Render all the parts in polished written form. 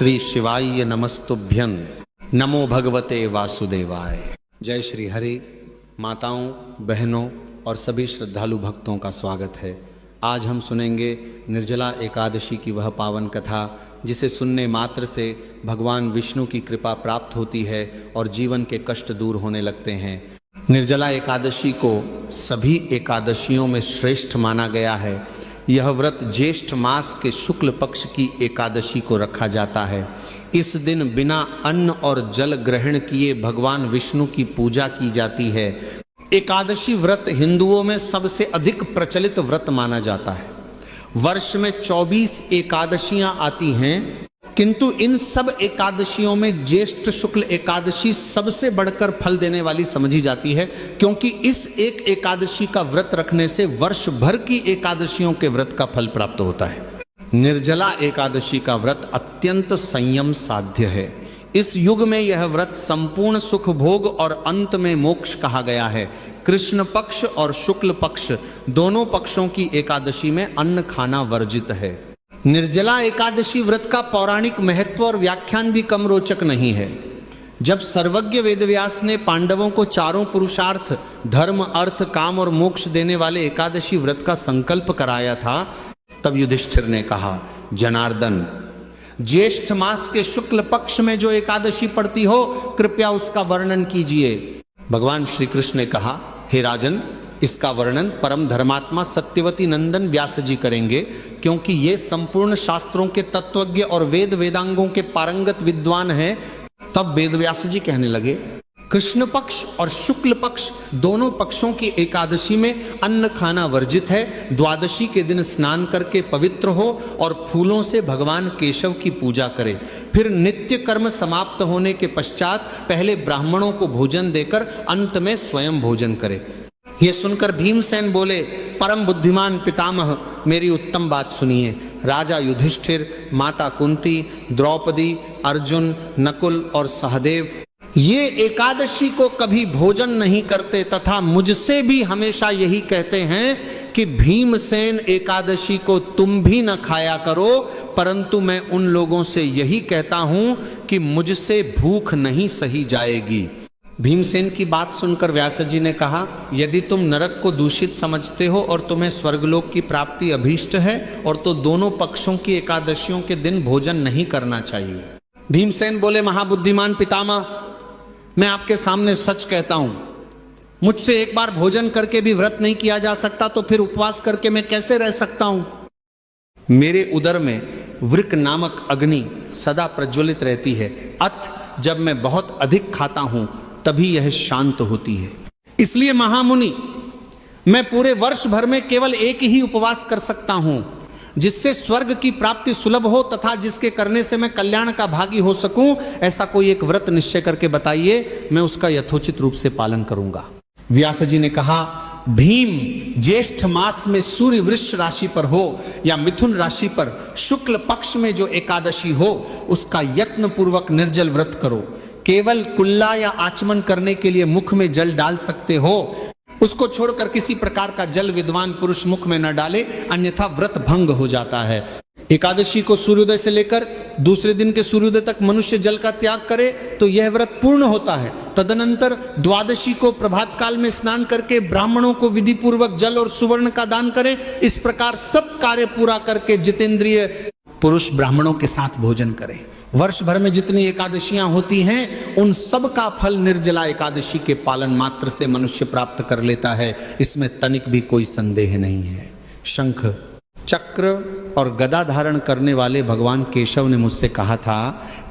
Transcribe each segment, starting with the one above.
श्री शिवाय नमस्तुभ्यं। नमो भगवते वासुदेवाय। जय श्री हरि। माताओं, बहनों और सभी श्रद्धालु भक्तों का स्वागत है। आज हम सुनेंगे निर्जला एकादशी की वह पावन कथा जिसे सुनने मात्र से भगवान विष्णु की कृपा प्राप्त होती है और जीवन के कष्ट दूर होने लगते हैं। निर्जला एकादशी को सभी एकादशियों में श्रेष्ठ माना गया है। यह व्रत ज्येष्ठ मास के शुक्ल पक्ष की एकादशी को रखा जाता है। इस दिन बिना अन्न और जल ग्रहण किए भगवान विष्णु की पूजा की जाती है। एकादशी व्रत हिंदुओं में सबसे अधिक प्रचलित व्रत माना जाता है। वर्ष में 24 एकादशियां आती हैं, किंतु इन सब एकादशियों में ज्येष्ठ शुक्ल एकादशी सबसे बढ़कर फल देने वाली समझी जाती है, क्योंकि इस एक एकादशी का व्रत रखने से वर्ष भर की एकादशियों के व्रत का फल प्राप्त होता है। निर्जला एकादशी का व्रत अत्यंत संयम साध्य है। इस युग में यह व्रत संपूर्ण सुख भोग और अंत में मोक्ष कहा गया है। कृष्ण पक्ष और शुक्ल पक्ष दोनों पक्षों की एकादशी में अन्न खाना वर्जित है। निर्जला एकादशी व्रत का पौराणिक महत्व और व्याख्यान भी कम रोचक नहीं है। जब सर्वज्ञ वेदव्यास ने पांडवों को चारों पुरुषार्थ धर्म, अर्थ, काम और मोक्ष देने वाले एकादशी व्रत का संकल्प कराया था, तब युधिष्ठिर ने कहा, जनार्दन, ज्येष्ठ मास के शुक्ल पक्ष में जो एकादशी पड़ती हो, कृपया उसका वर्णन कीजिए। भगवान श्री कृष्ण ने कहा, हे राजन, इसका वर्णन परम धर्मात्मा सत्यवती नंदन व्यास जी करेंगे, क्योंकि ये संपूर्ण शास्त्रों के तत्वज्ञ और वेद वेदांगों के पारंगत विद्वान हैं। तब वेद व्यास जी कहने लगे, कृष्ण पक्ष और शुक्ल पक्ष दोनों पक्षों की एकादशी में अन्न खाना वर्जित है। द्वादशी के दिन स्नान करके पवित्र हो और फूलों से भगवान केशव की पूजा करे। फिर नित्य कर्म समाप्त होने के पश्चात पहले ब्राह्मणों को भोजन देकर अंत में स्वयं भोजन करे। ये सुनकर भीमसेन बोले, परम बुद्धिमान पितामह, मेरी उत्तम बात सुनिए। राजा युधिष्ठिर, माता कुंती, द्रौपदी, अर्जुन, नकुल और सहदेव ये एकादशी को कभी भोजन नहीं करते तथा मुझसे भी हमेशा यही कहते हैं कि भीमसेन एकादशी को तुम भी न खाया करो, परंतु मैं उन लोगों से यही कहता हूं कि मुझसे भूख नहीं सही जाएगी। भीमसेन की बात सुनकर व्यास जी ने कहा, यदि तुम नरक को दूषित समझते हो और तुम्हें स्वर्गलोक की प्राप्ति अभीष्ट है, और तो दोनों पक्षों की एकादशियों के दिन भोजन नहीं करना चाहिए। भीमसेन बोले, महाबुद्धिमान पितामह, मैं आपके सामने सच कहता हूं, मुझसे एक बार भोजन करके भी व्रत नहीं किया जा सकता, तो फिर उपवास करके मैं कैसे रह सकता हूं? मेरे उदर में वृक नामक अग्नि सदा प्रज्वलित रहती है। अत जब मैं बहुत अधिक खाता हूं तभी यह शांत होती है। इसलिए महामुनि, मैं पूरे वर्ष भर में केवल एक ही उपवास कर सकता हूं, जिससे स्वर्ग की प्राप्ति सुलभ हो तथा जिसके करने से मैं कल्याण का भागी हो सकूं। ऐसा कोई एक व्रत निश्चय करके बताइए, मैं उसका यथोचित रूप से पालन करूंगा। व्यास जी ने कहा, भीम, ज्येष्ठ मास में सूर्य वृष राशि पर हो या मिथुन राशि पर शुक्ल पक्ष में जो एकादशी हो, उसका यत्न पूर्वक निर्जल व्रत करो। केवल कुल्ला या आचमन करने के लिए मुख में जल डाल सकते हो, उसको छोड़कर किसी प्रकार का जल विद्वान पुरुष मुख में न डाले, अन्यथा व्रत भंग हो जाता है। एकादशी को सूर्योदय से लेकर दूसरे दिन के सूर्योदय तक मनुष्य जल का त्याग करे तो यह व्रत पूर्ण होता है। तदनंतर द्वादशी को प्रभात काल में स्नान करके ब्राह्मणों को विधि पूर्वक जल और सुवर्ण का दान करे। इस प्रकार सब कार्य पूरा करके जितेंद्रिय पुरुष ब्राह्मणों के साथ भोजन करे। वर्ष भर में जितनी एकादशियां होती हैं, उन सब का फल निर्जला एकादशी के पालन मात्र से मनुष्य प्राप्त कर लेता है। इसमें तनिक भी कोई संदेह नहीं है। शंख, चक्र और गदा धारण करने वाले भगवान केशव ने मुझसे कहा था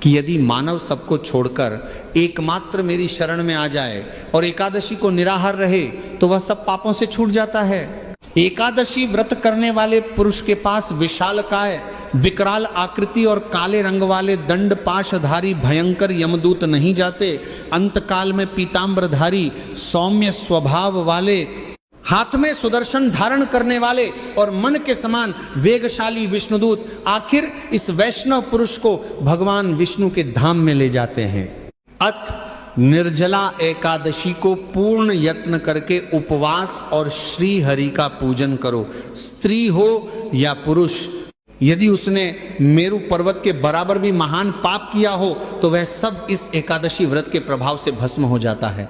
कि यदि मानव सबको छोड़कर एकमात्र मेरी शरण में आ जाए और एकादशी को निराहार रहे, तो वह सब पापों से छूट जाता है। एकादशी व्रत करने वाले पुरुष के पास विशालकाय, विकराल आकृति और काले रंग वाले दंड पाशधारी भयंकर यमदूत नहीं जाते। अंतकाल में पीताम्बरधारी सौम्य स्वभाव वाले, हाथ में सुदर्शन धारण करने वाले और मन के समान वेगशाली विष्णुदूत आखिर इस वैष्णव पुरुष को भगवान विष्णु के धाम में ले जाते हैं। अत निर्जला एकादशी को पूर्ण यत्न करके उपवास और श्री हरि का पूजन करो। स्त्री हो या पुरुष, यदि उसने मेरु पर्वत के बराबर भी महान पाप किया हो तो वह सब इस एकादशी व्रत के प्रभाव से भस्म हो जाता है।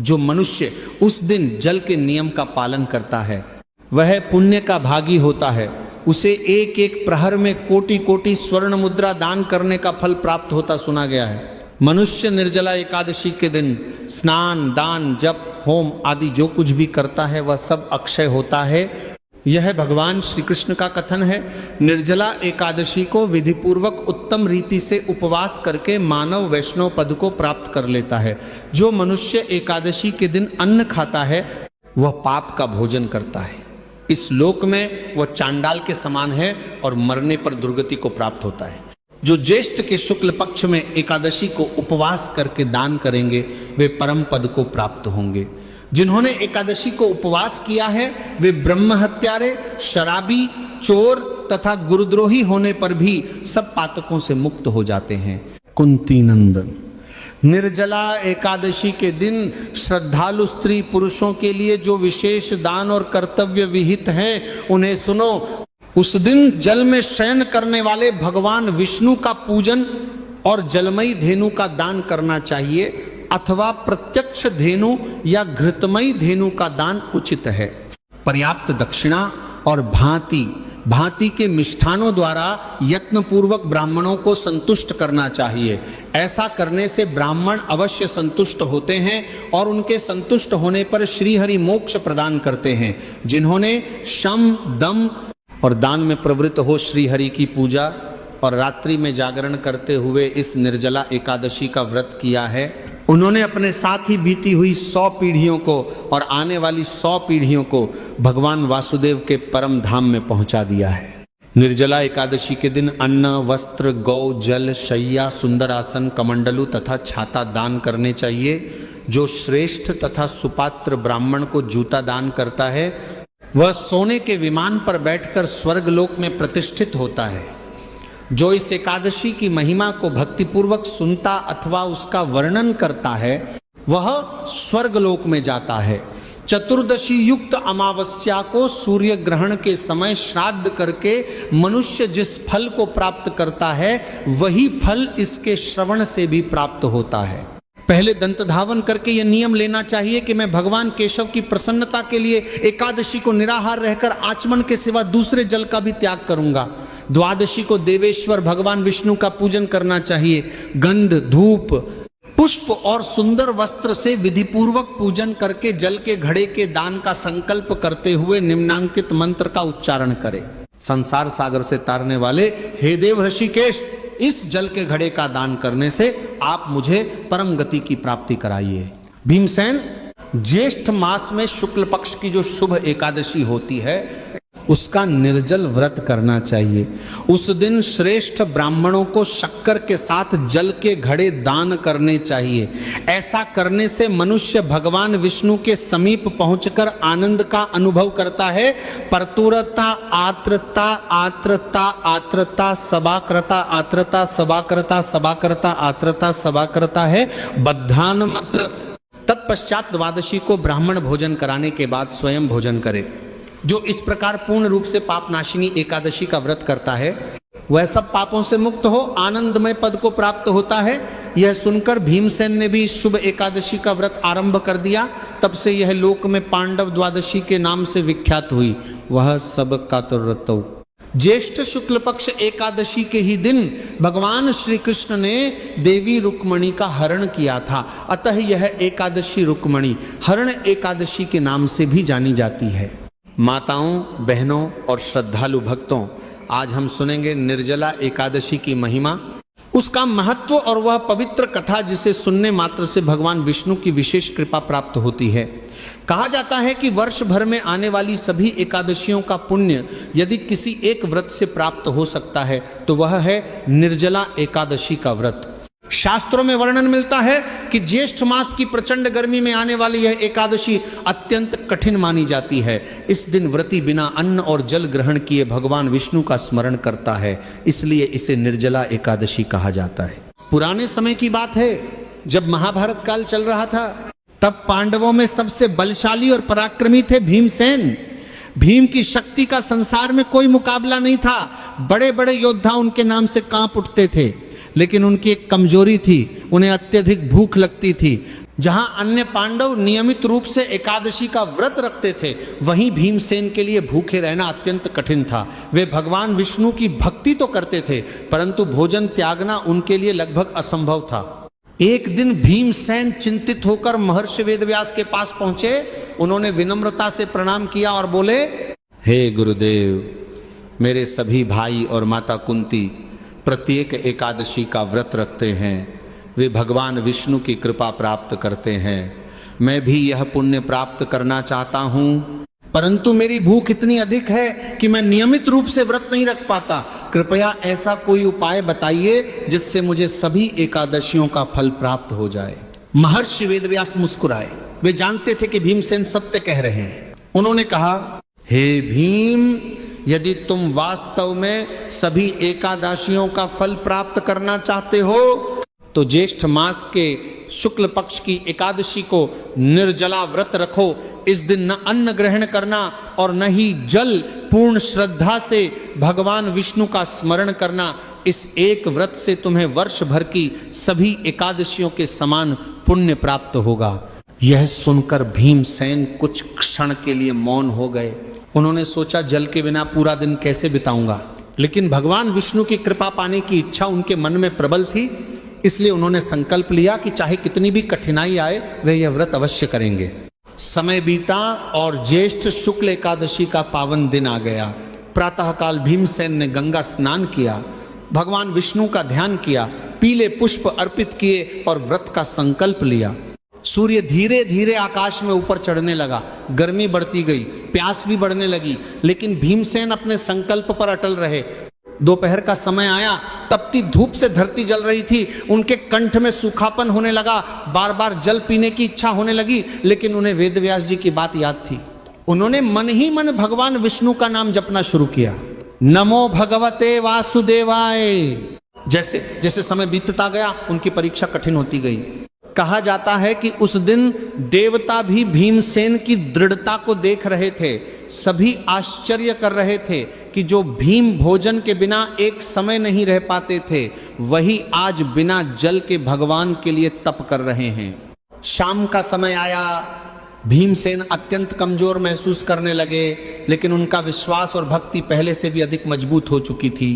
जो मनुष्य उस दिन जल के नियम का पालन करता है वह पुण्य का भागी होता है। उसे एक एक प्रहर में कोटि कोटि स्वर्ण मुद्रा दान करने का फल प्राप्त होता सुना गया है। मनुष्य निर्जला एकादशी के दिन स्नान, दान, जप, होम आदि जो कुछ भी करता है वह सब अक्षय होता है। यह भगवान श्री कृष्ण का कथन है। निर्जला एकादशी को विधि पूर्वक उत्तम रीति से उपवास करके मानव वैष्णव पद को प्राप्त कर लेता है। जो मनुष्य एकादशी के दिन अन्न खाता है वह पाप का भोजन करता है। इस लोक में वह चांडाल के समान है और मरने पर दुर्गति को प्राप्त होता है। जो ज्येष्ठ के शुक्ल पक्ष में एकादशी को उपवास करके दान करेंगे वे परम पद को प्राप्त होंगे। जिन्होंने एकादशी को उपवास किया है वे ब्रह्म हत्यारे, शराबी, चोर तथा गुरुद्रोही होने पर भी सब पातकों से मुक्त हो जाते हैं। कुंती नंदन, निर्जला एकादशी के दिन श्रद्धालु स्त्री पुरुषों के लिए जो विशेष दान और कर्तव्य विहित है उन्हें सुनो। उस दिन जल में शयन करने वाले भगवान विष्णु का पूजन और जलमयी धेनु का दान करना चाहिए अथवा प्रत्यक्ष धेनु या घृतमयी धेनु का दान उचित है। पर्याप्त दक्षिणा और भांति भांति के मिष्ठानों द्वारा यत्न पूर्वक ब्राह्मणों को संतुष्ट करना चाहिए। ऐसा करने से ब्राह्मण अवश्य संतुष्ट होते हैं और उनके संतुष्ट होने पर श्रीहरि मोक्ष प्रदान करते हैं। जिन्होंने शम, दम और दान में प्रवृत्त हो श्रीहरि की पूजा और रात्रि में जागरण करते हुए इस निर्जला एकादशी का व्रत किया है उन्होंने अपने साथ ही बीती हुई 100 पीढ़ियों को और आने वाली 100 पीढ़ियों को भगवान वासुदेव के परम धाम में पहुंचा दिया है। निर्जला एकादशी के दिन अन्न, वस्त्र, गौ, जल, शय्या, सुंदर आसन, कमंडलू तथा छाता दान करने चाहिए। जो श्रेष्ठ तथा सुपात्र ब्राह्मण को जूता दान करता है वह सोने के विमान पर बैठकर स्वर्गलोक में प्रतिष्ठित होता है। जो इस एकादशी की महिमा को भक्तिपूर्वक सुनता अथवा उसका वर्णन करता है वह स्वर्गलोक में जाता है। चतुर्दशी युक्त अमावस्या को सूर्य ग्रहण के समय श्राद्ध करके मनुष्य जिस फल को प्राप्त करता है वही फल इसके श्रवण से भी प्राप्त होता है। पहले दंत धावन करके यह नियम लेना चाहिए कि मैं भगवान केशव की प्रसन्नता के लिए एकादशी को निराहार रहकर आचमन के सिवा दूसरे जल का भी त्याग करूंगा। द्वादशी को देवेश्वर भगवान विष्णु का पूजन करना चाहिए। गंध, धूप, पुष्प और सुंदर वस्त्र से विधि पूर्वक पूजन करके जल के घड़े के दान का संकल्प करते हुए निम्नांकित मंत्र का उच्चारण करें। संसार सागर से तारने वाले हे देव ऋषिकेश, इस जल के घड़े का दान करने से आप मुझे परम गति की प्राप्ति कराइए। भीमसेन, ज्येष्ठ मास में शुक्ल पक्ष की जो शुभ एकादशी होती है उसका निर्जल व्रत करना चाहिए। उस दिन श्रेष्ठ ब्राह्मणों को शक्कर के साथ जल के घड़े दान करने चाहिए। ऐसा करने से मनुष्य भगवान विष्णु के समीप पहुंचकर आनंद का अनुभव करता है। परतुरता, आर्द्रता, आर्द्रता, आर्द्रता, सबाकृता, आर्द्रता, सबाकृता, सबाकृता, आर्द्रता, सबाकृता है बद्धान मंत्र। तत्पश्चात द्वादशी को ब्राह्मण भोजन कराने के बाद स्वयं भोजन करे। जो इस प्रकार पूर्ण रूप से पाप नाशिनी एकादशी का व्रत करता है वह सब पापों से मुक्त हो आनंदमय पद को प्राप्त होता है। यह सुनकर भीमसेन ने भी शुभ एकादशी का व्रत आरंभ कर दिया। तब से यह लोक में पांडव द्वादशी के नाम से विख्यात हुई। वह सब कातुरतो। ज्येष्ठ शुक्ल पक्ष एकादशी के ही दिन भगवान श्री कृष्ण ने देवी रुक्मणी का हरण किया था। अतः यह एकादशी रुक्मणी हरण एकादशी के नाम से भी जानी जाती है। माताओं, बहनों और श्रद्धालु भक्तों, आज हम सुनेंगे निर्जला एकादशी की महिमा, उसका महत्व और वह पवित्र कथा जिसे सुनने मात्र से भगवान विष्णु की विशेष कृपा प्राप्त होती है। कहा जाता है कि वर्ष भर में आने वाली सभी एकादशियों का पुण्य यदि किसी एक व्रत से प्राप्त हो सकता है तो वह है निर्जला एकादशी का व्रत। शास्त्रों में वर्णन मिलता है कि ज्येष्ठ मास की प्रचंड गर्मी में आने वाली यह एकादशी अत्यंत कठिन मानी जाती है। इस दिन व्रती बिना अन्न और जल ग्रहण किए भगवान विष्णु का स्मरण करता है, इसलिए इसे निर्जला एकादशी कहा जाता है। पुराने समय की बात है, जब महाभारत काल चल रहा था तब पांडवों में सबसे बलशाली और पराक्रमी थे भीमसेन। भीम की शक्ति का संसार में कोई मुकाबला नहीं था। बड़े बड़े योद्धा उनके नाम से कांप उठते थे, लेकिन उनकी एक कमजोरी थी, उन्हें अत्यधिक भूख लगती थी। जहां अन्य पांडव नियमित रूप से एकादशी का व्रत रखते थे, वहीं भीमसेन के लिए भूखे रहना अत्यंत कठिन था। वे भगवान विष्णु की भक्ति तो करते थे, परंतु भोजन त्यागना उनके लिए लगभग असंभव था। एक दिन भीमसेन चिंतित होकर महर्षि वेदव्यास के पास पहुंचे। उन्होंने विनम्रता से प्रणाम किया और बोले, हे गुरुदेव, मेरे सभी भाई और माता कुंती प्रत्येक एकादशी का व्रत रखते हैं। वे भगवान विष्णु की कृपा प्राप्त करते हैं। मैं भी यह पुण्य प्राप्त करना चाहता हूँ, परंतु मेरी भूख इतनी अधिक है कि मैं नियमित रूप से व्रत नहीं रख पाता। कृपया ऐसा कोई उपाय बताइए जिससे मुझे सभी एकादशियों का फल प्राप्त हो जाए। महर्षि वेदव्यास मुस्कुराए। वे जानते थे कि भीमसेन सत्य कह रहे हैं। उन्होंने कहा, हे भीम, यदि तुम वास्तव में सभी एकादशियों का फल प्राप्त करना चाहते हो तो ज्येष्ठ मास के शुक्ल पक्ष की एकादशी को निर्जला व्रत रखो। इस दिन न अन्न ग्रहण करना और न ही जल, पूर्ण श्रद्धा से भगवान विष्णु का स्मरण करना। इस एक व्रत से तुम्हें वर्ष भर की सभी एकादशियों के समान पुण्य प्राप्त होगा। यह सुनकर भीमसेन कुछ क्षण के लिए मौन हो गए। उन्होंने सोचा, जल के बिना पूरा दिन कैसे बिताऊंगा, लेकिन भगवान विष्णु की कृपा पाने की इच्छा उनके मन में प्रबल थी। इसलिए उन्होंने संकल्प लिया कि चाहे कितनी भी कठिनाई आए, वे यह व्रत अवश्य करेंगे। समय बीता और ज्येष्ठ शुक्ल एकादशी का पावन दिन आ गया। प्रातःकाल भीमसेन ने गंगा स्नान किया, भगवान विष्णु का ध्यान किया, पीले पुष्प अर्पित किए और व्रत का संकल्प लिया। सूर्य धीरे धीरे आकाश में ऊपर चढ़ने लगा। गर्मी बढ़ती गई, प्यास भी बढ़ने लगी, लेकिन भीमसेन अपने संकल्प पर अटल रहे। दोपहर का समय आया, तपती धूप से धरती जल रही थी। उनके कंठ में सूखापन होने लगा, बार बार जल पीने की इच्छा होने लगी, लेकिन उन्हें वेदव्यास जी की बात याद थी। उन्होंने मन ही मन भगवान विष्णु का नाम जपना शुरू किया, नमो भगवते वासुदेवाय। जैसे जैसे समय बीतता गया, उनकी परीक्षा कठिन होती गई। कहा जाता है कि उस दिन देवता भी भीमसेन की दृढ़ता को देख रहे थे। सभी आश्चर्य कर रहे थे कि जो भीम भोजन के बिना एक समय नहीं रह पाते थे, वही आज बिना जल के भगवान के लिए तप कर रहे हैं। शाम का समय आया, भीमसेन अत्यंत कमजोर महसूस करने लगे, लेकिन उनका विश्वास और भक्ति पहले से भी अधिक मजबूत हो चुकी थी।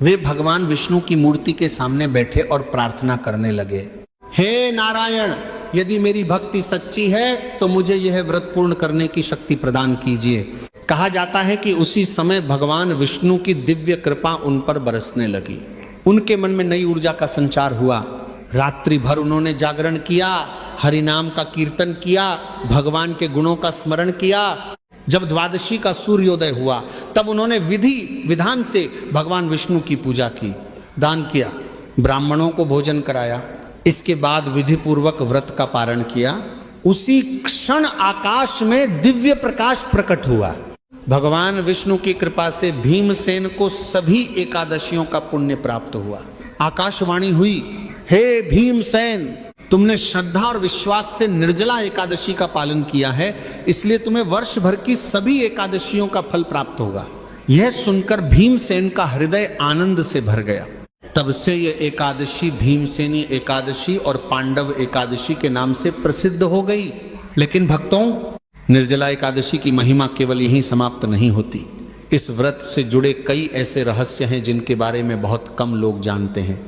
वे भगवान विष्णु की मूर्ति के सामने बैठे और प्रार्थना करने लगे, हे नारायण, यदि मेरी भक्ति सच्ची है तो मुझे यह व्रत पूर्ण करने की शक्ति प्रदान कीजिए। कहा जाता है कि उसी समय भगवान विष्णु की दिव्य कृपा उन पर बरसने लगी। उनके मन में नई ऊर्जा का संचार हुआ। रात्रि भर उन्होंने जागरण किया, हरि नाम का कीर्तन किया, भगवान के गुणों का स्मरण किया। जब द्वादशी का सूर्योदय हुआ, तब उन्होंने विधि विधान से भगवान विष्णु की पूजा की, दान किया, ब्राह्मणों को भोजन कराया। इसके बाद विधि पूर्वक व्रत का पारण किया। उसी क्षण आकाश में दिव्य प्रकाश प्रकट हुआ। भगवान विष्णु की कृपा से भीमसेन को सभी एकादशियों का पुण्य प्राप्त हुआ। आकाशवाणी हुई, हे भीमसेन, तुमने श्रद्धा और विश्वास से निर्जला एकादशी का पालन किया है, इसलिए तुम्हें वर्ष भर की सभी एकादशियों का फल प्राप्त होगा। यह सुनकर भीमसेन का हृदय आनंद से भर गया। तब से यह एकादशी भीमसेनी एकादशी और पांडव एकादशी के नाम से प्रसिद्ध हो गई। लेकिन भक्तों, निर्जला एकादशी की महिमा केवल यहीं समाप्त नहीं होती। इस व्रत से जुड़े कई ऐसे रहस्य हैं जिनके बारे में बहुत कम लोग जानते हैं।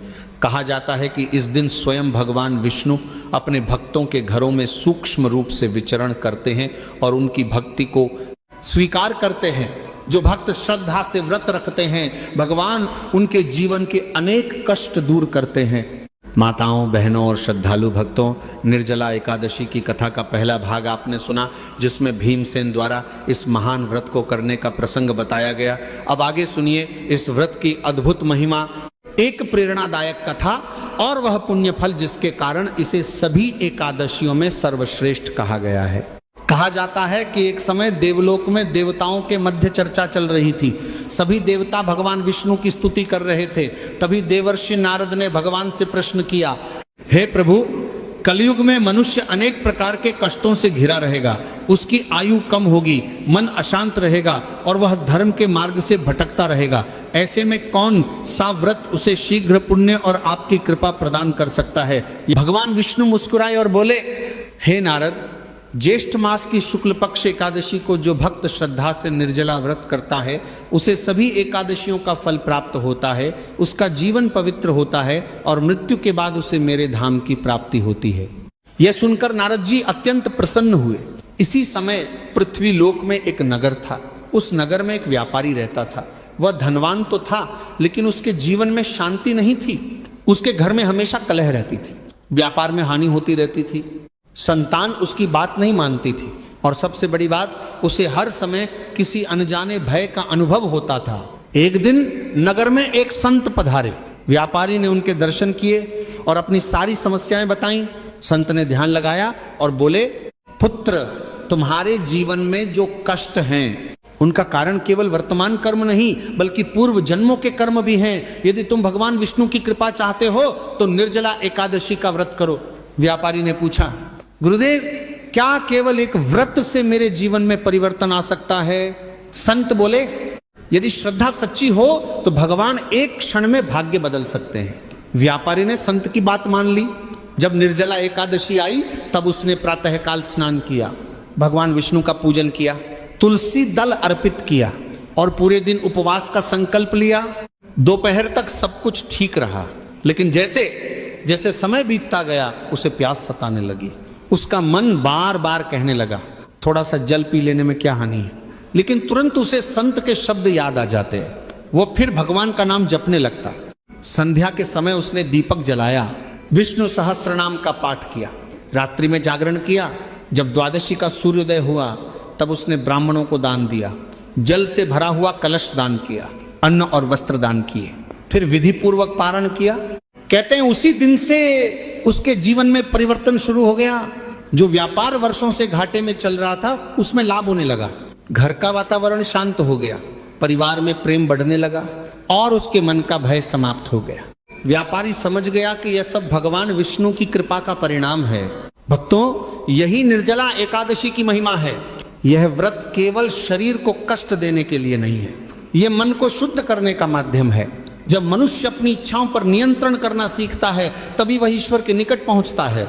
कहा जाता है कि इस दिन स्वयं भगवान विष्णु अपने भक्तों के घरों में सूक्ष्म रूप से विचरण करते हैं और उनकी भक्ति को स्वीकार करते हैं। जो भक्त श्रद्धा से व्रत रखते हैं, भगवान उनके जीवन के अनेक कष्ट दूर करते हैं। माताओं, बहनों और श्रद्धालु भक्तों, निर्जला एकादशी की कथा का पहला भाग आपने सुना, जिसमें भीमसेन द्वारा इस महान व्रत को करने का प्रसंग बताया गया। अब आगे सुनिए इस व्रत की अद्भुत महिमा, एक प्रेरणादायक कथा और वह पुण्य फल जिसके कारण इसे सभी एकादशियों में सर्वश्रेष्ठ कहा गया है। कहा जाता है कि एक समय देवलोक में देवताओं के मध्य चर्चा चल रही थी। सभी देवता भगवान विष्णु की स्तुति कर रहे थे। तभी देवर्षि नारद ने भगवान से प्रश्न किया, हे प्रभु, कलयुग में मनुष्य अनेक प्रकार के कष्टों से घिरा रहेगा, उसकी आयु कम होगी, मन अशांत रहेगा और वह धर्म के मार्ग से भटकता रहेगा। ऐसे में कौन सा व्रत उसे शीघ्र पुण्य और आपकी कृपा प्रदान कर सकता है? भगवान विष्णु मुस्कुराए और बोले, हे नारद, ज्येष्ठ मास की शुक्ल पक्ष एकादशी को जो भक्त श्रद्धा से निर्जला व्रत करता है उसे सभी एकादशियों का फल प्राप्त होता है, उसका जीवन पवित्र होता है और मृत्यु के बाद उसे मेरे धाम की प्राप्ति होती है। यह सुनकर नारद जी अत्यंत प्रसन्न हुए। इसी समय पृथ्वी लोक में एक नगर था। उस नगर में एक व्यापारी रहता था। वह धनवान तो था, लेकिन उसके जीवन में शांति नहीं थी। उसके घर में हमेशा कलह रहती थी, व्यापार में हानि होती रहती थी, संतान उसकी बात नहीं मानती थी और सबसे बड़ी बात, उसे हर समय किसी अनजाने भय का अनुभव होता था। एक दिन नगर में एक संत पधारे। व्यापारी ने उनके दर्शन किए और अपनी सारी समस्याएं बताईं। संत ने ध्यान लगाया और बोले, पुत्र, तुम्हारे जीवन में जो कष्ट हैं उनका कारण केवल वर्तमान कर्म नहीं बल्कि पूर्व जन्मों के कर्म भी हैं। यदि तुम भगवान विष्णु की कृपा चाहते हो तो निर्जला एकादशी का व्रत करो। व्यापारी ने पूछा, गुरुदेव, क्या केवल एक व्रत से मेरे जीवन में परिवर्तन आ सकता है? संत बोले, यदि श्रद्धा सच्ची हो तो भगवान एक क्षण में भाग्य बदल सकते हैं। व्यापारी ने संत की बात मान ली। जब निर्जला एकादशी आई तब उसने प्रातःकाल स्नान किया, भगवान विष्णु का पूजन किया, तुलसी दल अर्पित किया और पूरे दिन उपवास का संकल्प लिया। दोपहर तक सब कुछ ठीक रहा, लेकिन जैसे जैसे समय बीतता गया उसे प्यास सताने लगी। उसका मन बार बार कहने लगा, थोड़ा सा जल पी लेने में क्या हानि है। लेकिन तुरंत उसे संत के शब्द याद आ जाते हैं। वो फिर भगवान का नाम जपने लगता। संध्या के समय उसने दीपक जलाया, विष्णु सहस्रनाम का पाठ किया, रात्रि में जागरण किया। जब द्वादशी का सूर्योदय हुआ तब उसने ब्राह्मणों को दान दिया, जल से भरा हुआ कलश दान किया, अन्न और वस्त्र दान किए, फिर विधि पूर्वक पारण किया। कहते हैं उसी दिन से उसके जीवन में परिवर्तन शुरू हो गया। जो व्यापार वर्षों से घाटे में चल रहा था उसमें लाभ होने लगा। घर का वातावरण शांत हो गया, परिवार में प्रेम बढ़ने लगा और उसके मन का भय समाप्त हो गया। व्यापारी समझ गया कि यह सब भगवान विष्णु की कृपा का परिणाम है। भक्तों, यही निर्जला एकादशी की महिमा है। यह व्रत केवल शरीर को कष्ट देने के लिए नहीं है, यह मन को शुद्ध करने का माध्यम है। जब मनुष्य अपनी इच्छाओं पर नियंत्रण करना सीखता है तभी वह ईश्वर के निकट पहुंचता है।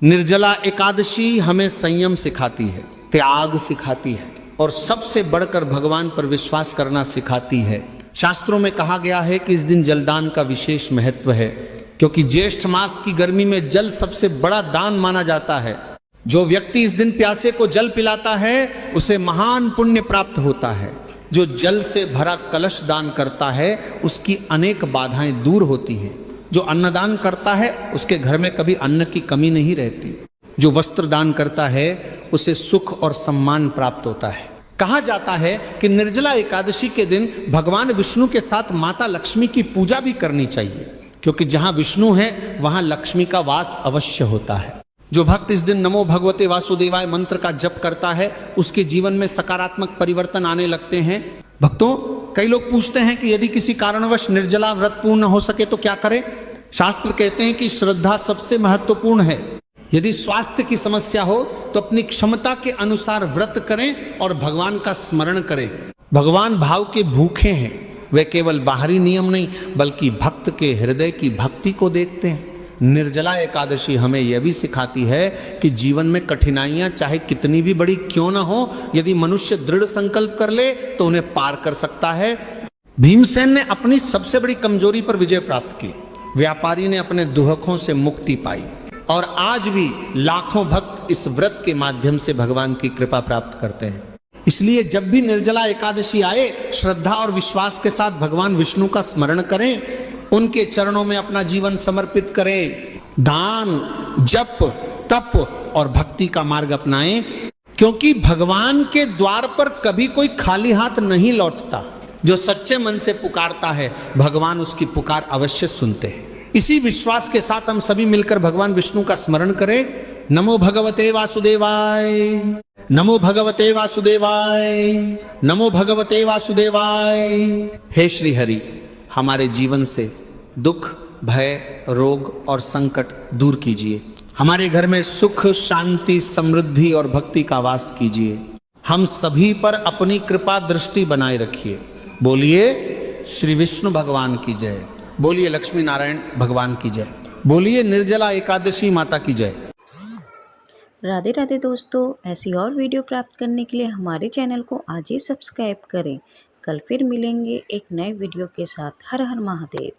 निर्जला एकादशी हमें संयम सिखाती है, त्याग सिखाती है और सबसे बढ़कर भगवान पर विश्वास करना सिखाती है। शास्त्रों में कहा गया है कि इस दिन जलदान का विशेष महत्व है, क्योंकि ज्येष्ठ मास की गर्मी में जल सबसे बड़ा दान माना जाता है। जो व्यक्ति इस दिन प्यासे को जल पिलाता है उसे महान पुण्य प्राप्त होता है। जो जल से भरा कलश दान करता है उसकी अनेक बाधाएं दूर होती हैं। जो अन्नदान करता है उसके घर में कभी अन्न की कमी नहीं रहती। जो वस्त्र दान करता है उसे सुख और सम्मान प्राप्त होता है। कहा जाता है कि निर्जला एकादशी के दिन भगवान विष्णु के साथ माता लक्ष्मी की पूजा भी करनी चाहिए, क्योंकि जहां विष्णु है वहां लक्ष्मी का वास अवश्य होता है। जो भक्त इस दिन नमो भगवते वासुदेवाय मंत्र का जप करता है उसके जीवन में सकारात्मक परिवर्तन आने लगते हैं। भक्तों, कई लोग पूछते हैं कि यदि किसी कारणवश निर्जला व्रत पूर्ण हो सके तो क्या करें? शास्त्र कहते हैं कि श्रद्धा सबसे महत्वपूर्ण है। यदि स्वास्थ्य की समस्या हो तो अपनी क्षमता के अनुसार व्रत करें और भगवान का स्मरण करें। भगवान भाव के भूखे हैं, वे केवल बाहरी नियम नहीं बल्कि भक्त के हृदय की भक्ति को देखते हैं। निर्जला एकादशी हमें यह भी सिखाती है कि जीवन में कठिनाइयां चाहे कितनी भी बड़ी क्यों ना हो, यदि मनुष्य दृढ़ संकल्प कर ले तो उन्हें पार कर सकता है। भीमसेन ने अपनी सबसे बड़ी कमजोरी पर विजय प्राप्त की, व्यापारी ने अपने दुहकों से मुक्ति पाई और आज भी लाखों भक्त इस व्रत के माध्यम से भगवान की कृपा प्राप्त करते हैं। इसलिए जब भी निर्जला एकादशी आए, श्रद्धा और विश्वास के साथ भगवान विष्णु का स्मरण करें, उनके चरणों में अपना जीवन समर्पित करें, दान, जप, तप और भक्ति का मार्ग अपनाएं, क्योंकि भगवान के द्वार पर कभी कोई खाली हाथ नहीं लौटता। जो सच्चे मन से पुकारता है भगवान उसकी पुकार अवश्य सुनते हैं। इसी विश्वास के साथ हम सभी मिलकर भगवान विष्णु का स्मरण करें। नमो भगवते वासुदेवाय, नमो भगवते वासुदेवाय, नमो भगवते वासुदेवाय। हे श्री हरि, हमारे जीवन से दुख, भय, रोग और संकट दूर कीजिए। हमारे घर में सुख, शांति, समृद्धि और भक्ति का वास कीजिए। हम सभी पर अपनी कृपा दृष्टि बनाए रखिए। बोलिए श्री विष्णु भगवान की जय, बोलिए लक्ष्मी नारायण भगवान की जय, बोलिए निर्जला एकादशी माता की जय। राधे राधे दोस्तों, ऐसी और वीडियो प्राप्त करने के लिए हमारे चैनल को आज ही सब्सक्राइब करें। कल फिर मिलेंगे एक नए वीडियो के साथ। हर हर महादेव।